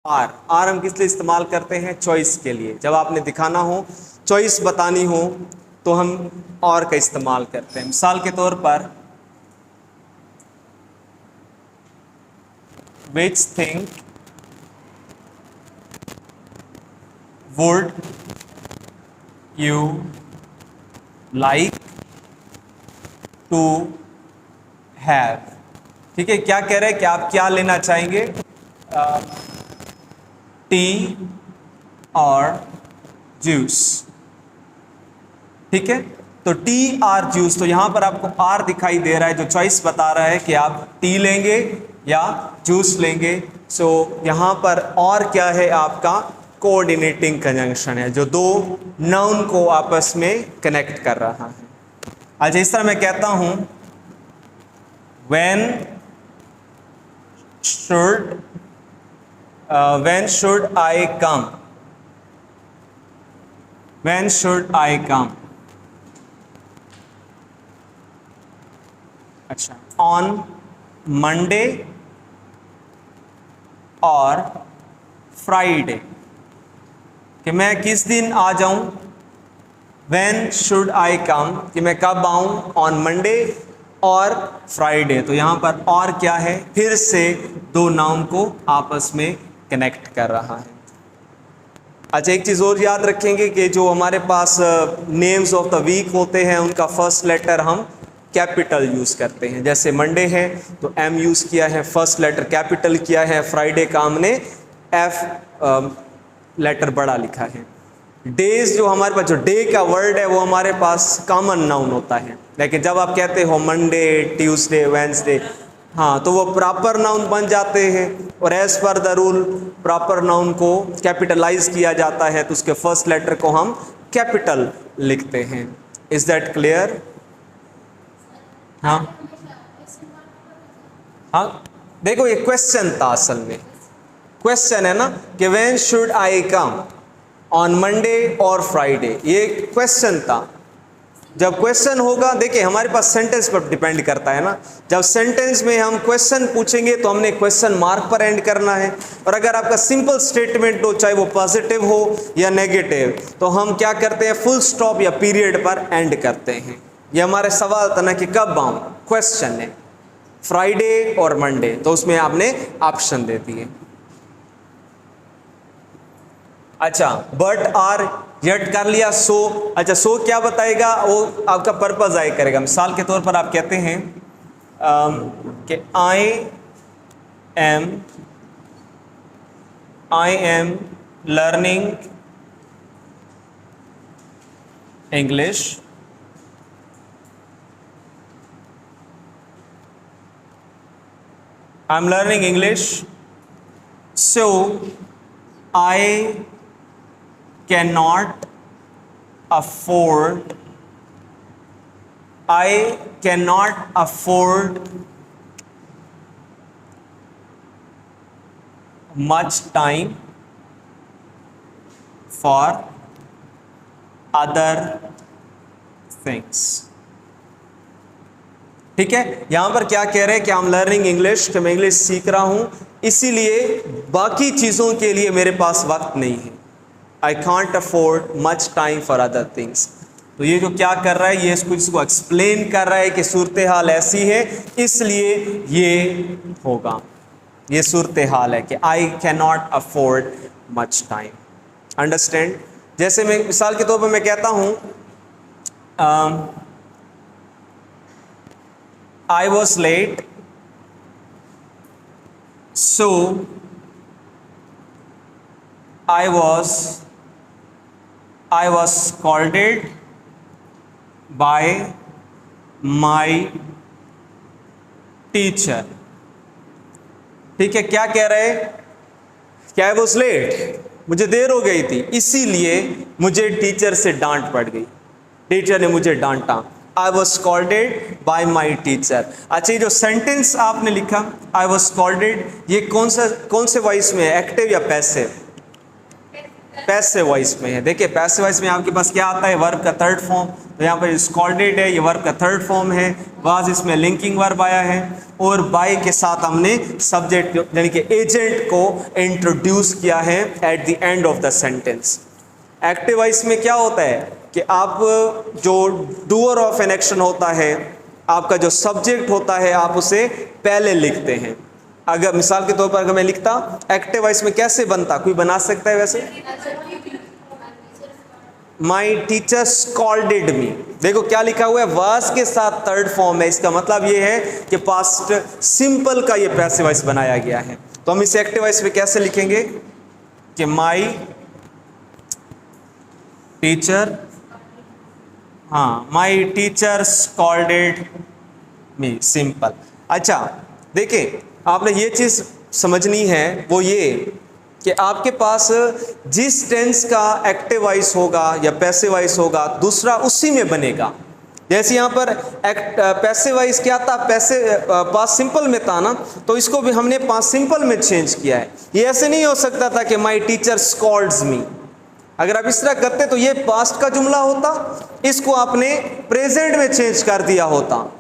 Are. Are हम किस लिए इस्तेमाल करते हैं? चॉइस के लिए। जब आपने दिखाना हो, चॉइस बतानी हो, तो हम और का इस्तेमाल करते हैं। मिसाल के तौर पर which thing would you like to have. ठीक है, क्या कह रहे हैं कि आप क्या लेना चाहेंगे, टी और जूस। ठीक है, तो टी और जूस, तो यहां पर आपको आर दिखाई दे रहा है जो चॉइस बता रहा है कि आप टी लेंगे या जूस लेंगे। सो यहां पर और क्या है, आपका कोऑर्डिनेटिंग कंजंक्शन है जो दो नाउन को आपस में कनेक्ट कर रहा है। अच्छा, इस तरह मैं कहता हूं when should I come? When should I come? अच्छा, on Monday और Friday, कि मैं किस दिन आ जाऊं। When should I come, कि मैं कब आऊं, on Monday और फ्राइडे। तो यहां पर और क्या है, फिर से दो नाउन को आपस में कनेक्ट कर रहा है। अच्छा, एक चीज़ और याद रखेंगे कि जो हमारे पास नेम्स ऑफ द वीक होते हैं उनका फर्स्ट लेटर हम कैपिटल यूज़ करते हैं। जैसे मंडे है तो एम यूज़ किया है, फर्स्ट लेटर कैपिटल किया है। फ्राइडे का हमने एफ लेटर बड़ा लिखा है। डेज, जो हमारे पास जो डे का वर्ड है वो हमारे पास कॉमन नाउन होता है, लेकिन जब आप कहते हो मंडे, ट्यूसडे, वेंसडे, हाँ, तो वो प्रॉपर नाउन बन जाते हैं। और as per the rule proper noun को कैपिटलाइज किया जाता है तो उसके फर्स्ट लेटर को हम कैपिटल लिखते हैं। Is that clear? हाँ हाँ, देखो ये क्वेश्चन था, असल में क्वेश्चन है ना कि when should I come, on Monday और फ्राइडे, ये क्वेश्चन था। जब क्वेश्चन होगा, देखिए हमारे पास सेंटेंस पर डिपेंड करता है ना। जब सेंटेंस में हम क्वेश्चन पूछेंगे तो हमने क्वेश्चन मार्क पर एंड करना है। और अगर आपका सिंपल स्टेटमेंट हो, चाहे वो पॉजिटिव हो या नेगेटिव, तो हम क्या करते हैं, फुल स्टॉप या पीरियड पर एंड करते हैं। ये हमारे सवाल था ना कि कब आऊँ, क्वेश्चन है, फ्राइडे और मंडे, तो उसमें आपने ऑप्शन दे दिए। अच्छा, बट आर यट कर लिया, सो। अच्छा, सो क्या बताएगा, वो आपका पर्पज आए करेगा। मिसाल के तौर पर आप कहते हैं कि I am learning English so I cannot afford much time for other things। ठीक है, यहां पर क्या कह रहे हैं कि आई एम लर्निंग इंग्लिश, कि मैं इंग्लिश सीख रहा हूं, इसीलिए बाकी चीजों के लिए मेरे पास वक्त नहीं है। I can't afford much time for other things. तो ये जो क्या कर रहा है, ये इसको एक्सप्लेन कर रहा है कि सूरत हाल ऐसी है, इसलिए ये होगा। ये सूरत हाल है कि I can not afford much time. Understand? जैसे मैं मिसाल के तौर पर मैं कहता हूं I was late, so I was scolded by my teacher। ठीक है, क्या कह रहे हैं कि I was late, मुझे देर हो गई थी, इसीलिए मुझे टीचर से डांट पड़ गई, टीचर ने मुझे डांटा। I was scolded by my teacher। अच्छा, ये जो सेंटेंस आपने लिखा I was scolded, ये कौन से वॉइस में है, एक्टिव या पैसिव? पैसिव वॉइस में है। देखिए पैसिव वॉइस में आपके पास क्या आता है, वर्ब का थर्ड फॉर्म। तो यहाँ पर स्कॉल्डेड है, ये वर्ब का थर्ड फॉर्म है। वाज इसमें लिंकिंग वर्ब आया है और बाय के साथ हमने सब्जेक्ट यानी कि एजेंट को इंट्रोड्यूस किया है at the end of the sentence. Active voice में क्या होता है कि आप जो डूअर ऑफ एन एक्शन होता है, आपका जो सब्जेक्ट होता है, आप उसे पहले लिखते हैं। अगर मिसाल के तौर पर अगर मैं लिखता एक्टिव वॉइस में कैसे बनता, कोई बना सकता है वैसे? माई टीचर स्कॉल्डेड मी। देखो क्या लिखा हुआ है, वाज के साथ थर्ड फॉर्म है। इसका मतलब ये है कि पास्ट सिंपल का ये पैसिव वॉइस बनाया गया है। तो हम इसे एक्टिव वॉइस में कैसे लिखेंगे कि माई टीचर, हाँ, my teacher scolded me, simple. अच्छा देखिए आपने ये चीज समझनी है, वो ये कि आपके पास जिस टेंस का एक्टिव वॉइस होगा या पैसिव वॉइस होगा, दूसरा उसी में बनेगा। जैसे यहाँ पर पैसिव वॉइस क्या था, पास्ट सिंपल में था ना, तो इसको भी हमने पास्ट सिंपल में चेंज किया है। ये ऐसे नहीं हो सकता था कि माई टीचर स्कॉल्ड्स मी। अगर आप इस तरह करते तो ये पास्ट का जुमला होता, इसको आपने प्रेजेंट में चेंज कर दिया होता।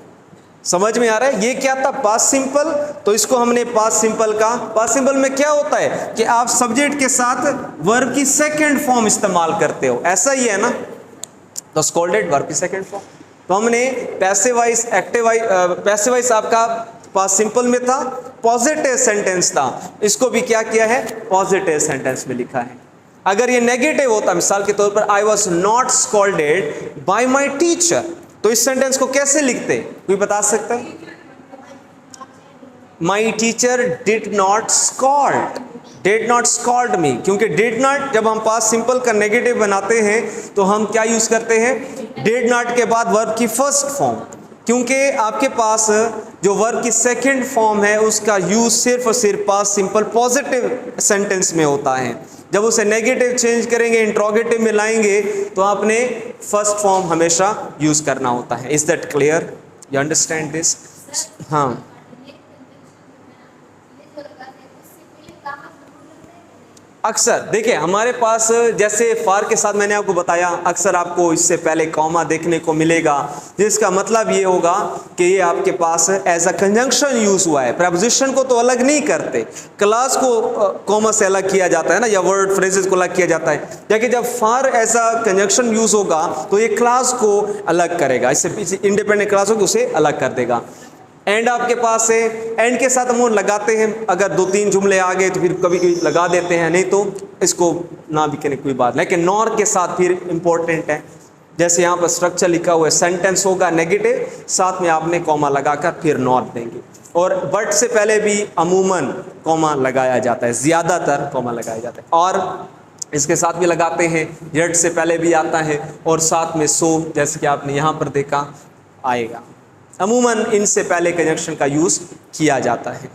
समझ में आ रहा है? ये क्या था, पास्ट सिंपल, तो इसको हमने पास्ट सिंपल का, पास्ट सिंपल में क्या होता है कि आप सब्जेक्ट के साथ वर्ब की सेकंड फॉर्म इस्तेमाल करते हो, ऐसा ही है ना। तो स्कॉल्डेड वर्ब की सेकंड फॉर्म। तो हमने passive voice, active voice, passive voice आपका पास्ट सिंपल में था, पॉजिटिव सेंटेंस था, इसको भी क्या किया है, पॉजिटिव सेंटेंस में लिखा है। अगर ये नेगेटिव होता, मिसाल के तौर पर I was not scolded bye my teacher, तो इस सेंटेंस को कैसे लिखते, कोई बता सकता है? My teacher did not scold me, क्योंकि डिड नॉट जब हम पास्ट सिंपल का नेगेटिव बनाते हैं तो हम क्या यूज करते हैं, डिड नॉट के बाद वर्ब की फर्स्ट फॉर्म, क्योंकि आपके पास जो वर्ब की सेकंड फॉर्म है उसका यूज सिर्फ और सिर्फ पास्ट सिंपल पॉजिटिव सेंटेंस में होता है। जब उसे नेगेटिव चेंज करेंगे, इंट्रोगेटिव में लाएंगे, तो आपने फर्स्ट फॉर्म हमेशा यूज करना होता है। Is that clear? You understand this? हाँ, अक्सर देखिए हमारे पास जैसे फार के साथ मैंने आपको बताया, अक्सर आपको इससे पहले कॉमा देखने को मिलेगा, जिसका मतलब ये होगा कि ये आपके पास एज अ कंजंक्शन यूज हुआ है। प्रपोजिशन को तो अलग नहीं करते, क्लास को कॉमा से अलग किया जाता है ना, या वर्ड फ्रेजेस को अलग किया जाता है। जबकि जब for as a conjunction use होगा तो ये क्लास को अलग करेगा, इससे पीछे इंडिपेंडेंट क्लास होगी उसे अलग कर देगा। एंड आपके पास है, एंड के साथ हम लगाते हैं, अगर दो तीन जुमले आ गए तो फिर कभी कभी लगा देते हैं, नहीं तो इसको ना भी कहने कोई बात। लेकिन नॉर के साथ फिर इंपॉर्टेंट है, जैसे यहाँ पर स्ट्रक्चर लिखा हुआ है, सेंटेंस होगा नेगेटिव, साथ में आपने कॉमा लगाकर फिर नॉर देंगे। और बट से पहले भी अमूमन कॉमा लगाया जाता है, ज़्यादातर कॉमा लगाया जाता है, और इसके साथ भी लगाते हैं, जेड से पहले भी आता है, और साथ में सो, जैसे कि आपने यहाँ पर देखा आएगा। अमूमन इनसे पहले कंजंक्शन का यूज किया जाता है।